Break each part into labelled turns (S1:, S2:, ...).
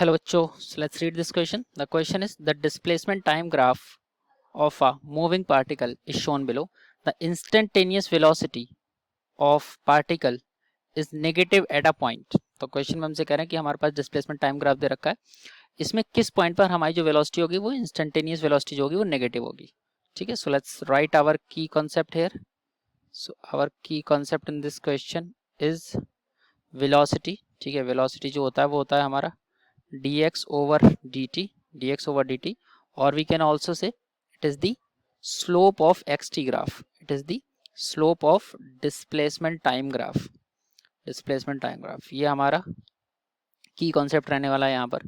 S1: Hello बच्चों, so let's read this question. The question is the displacement time graph of a moving particle is shown below. The instantaneous velocity of particle is negative at a point. तो question में हमसे कह रहे हैं कि हमारे पास displacement time graph दे रखा है, इसमें किस पॉइंट पर हमारी जो वेलोसिटी होगी वो इंस्टेंटेनियस वेलोसिटी जो होगी वो नेगेटिव होगी. ठीक है, सो लेट्स राइट आवर की कॉन्सेप्ट हियर. सो आवर की concept in this question is velocity. ठीक है, वेलोसिटी जो होता है वो होता है हमारा dx over dt, or we can also say it is the slope of xt graph. It is the slope of displacement time graph. ये हमारा की कॉन्सेप्ट रहने वाला है यहाँ पर.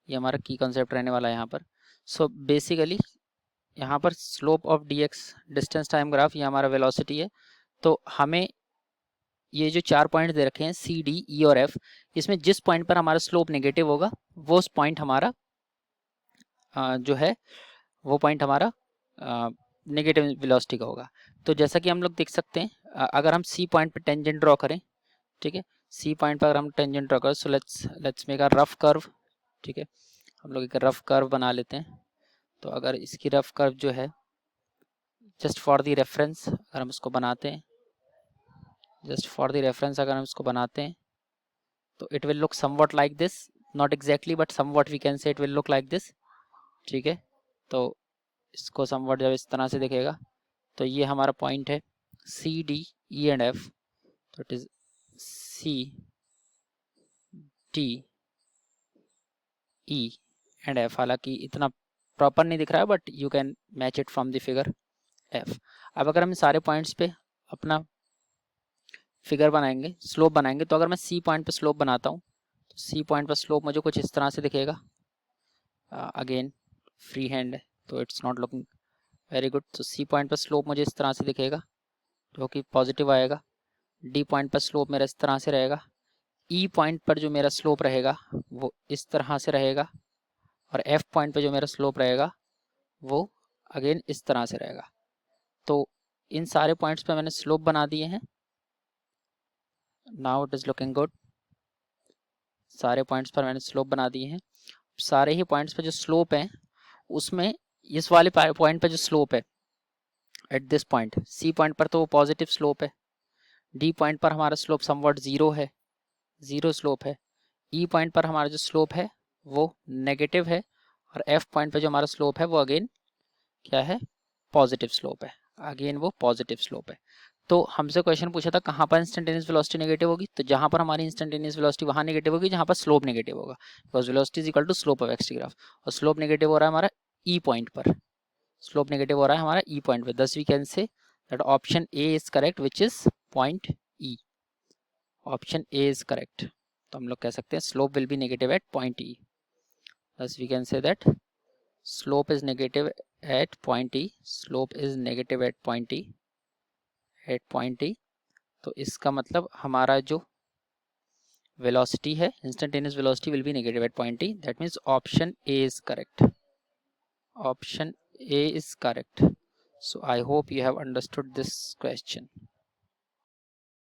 S1: ये हमारा की कॉन्सेप्ट रहने वाला है यहाँ पर. सो बेसिकली यहाँ पर slope of dx distance time graph ये हमारा वेलोसिटी है. तो हमें ये जो 4 पॉइंट दे रखे हैं सी डी ई और एफ, इसमें जिस पॉइंट पर हमारा स्लोप नेगेटिव होगा वो उस पॉइंट हमारा जो है वो पॉइंट हमारा नेगेटिव वेलोसिटी का होगा. तो जैसा कि हम लोग देख सकते हैं, अगर हम सी पॉइंट पर टेंजेंट ड्रॉ करें, ठीक है, सी पॉइंट पर अगर हम टेंजेंट ड्रॉ करें, so let's make a rough curve. ठीक है, हम लोग एक रफ कर्व बना लेते हैं. तो अगर इसकी रफ कर्व जो है जस्ट फॉर द रेफरेंस अगर हम उसको बनाते हैं, अगर हम इसको बनाते हैं तो it will look something like this, not exactly but something we can say it will look like this. ठीक है, तो इसको समवट जब इस तरह से दिखेगा तो ये हमारा पॉइंट है C D E and F. तो it is C D E and F. हालांकि इतना प्रॉपर नहीं दिख रहा है but you can match it from the figure F. अब अगर हम सारे पॉइंट्स पे अपना फिगर बनाएंगे, स्लोप बनाएंगे, तो अगर मैं सी पॉइंट पे स्लोप बनाता हूँ तो सी पॉइंट पर स्लोप मुझे कुछ इस तरह से दिखेगा. अगेन फ्री हैंड है तो it's not looking very good. तो सी पॉइंट पर स्लोप मुझे इस तरह से दिखेगा जो कि पॉजिटिव आएगा. डी पॉइंट पर स्लोप मेरा इस तरह से रहेगा. ई पॉइंट पर जो मेरा स्लोप रहेगा वो इस तरह से रहेगा. और एफ पॉइंट पर जो मेरा स्लोप रहेगा वो अगेन इस तरह से रहेगा. तो इन सारे पॉइंट्स पे मैंने स्लोप बना दिए हैं. Now it is looking good. सारे पॉइंट्स पर मैंने स्लोप बना दिए हैं. सारे ही पॉइंट्स पर जो स्लोप है उसमें इस वाले पॉइंट पर जो स्लोप है at this point C point पर तो वो पॉजिटिव स्लोप है. डी पॉइंट पर हमारा स्लोप समवट जीरो है, जीरो स्लोप है. ई पॉइंट पर हमारा जो स्लोप है वो नेगेटिव है. और एफ पॉइंट पर जो हमारा स्लोप है वो अगेन क्या है, पॉजिटिव स्लोप है. अगेन वो पॉजिटिव स्लोप है. तो हमसे क्वेश्चन पूछा था कहाँ पर इंस्टेंटेनियस वेलोसिटी नेगेटिव होगी. तो जहाँ पर हमारी इंस्टेंटेनियस वेलोसिटी वहाँ नेगेटिव होगी जहाँ पर स्लोप नेगेटिव होगा, because velocity is equal to slope of X graph. और स्लोप नेगेटिव हो रहा है हमारा ई पॉइंट पर, स्लोप नेगेटिव हो रहा है हमारा ई पॉइंट पर. Thus we can say that option A is correct which is point E. Option A is correct. तो हम लोग कह सकते हैं slope will be negative at point E. Thus we can say that slope is negative at point E. Slope is negative at point E, at point E. तो इसका मतलब हमारा जो वेलोसिटी है instantaneous velocity will be negative at point E. That means option A is correct. Option A is correct. So I hope you have understood this question.